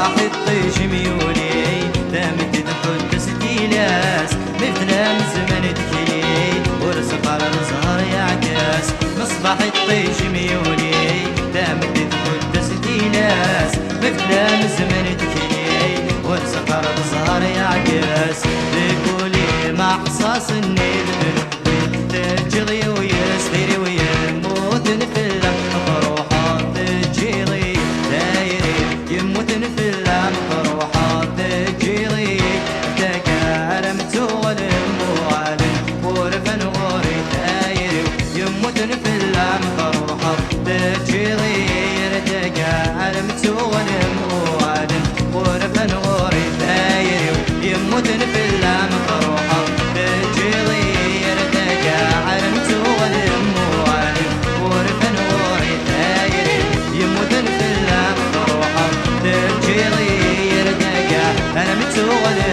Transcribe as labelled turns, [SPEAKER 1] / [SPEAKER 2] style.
[SPEAKER 1] مصباح الطيش ميولي دامت تدخل تسديلاس مثل زمن دكي ورزق على الزهر يعكس مصباح الطيش ميولي دامت تدخل تسديلاس مثل زمن دكي ورزق على الزهر يعكس لكولي مع حصاص النيل تجري ويسير ويموت نفلم فروحات تجري دايري يموت نفلم فروحات تجري تكرمت والموالم ورفن غوري دايري يموت نفلم فروحات تجري تكرمت والموالم ورفن غوري دايري يموت نفلم فروحات تجري أنا متولد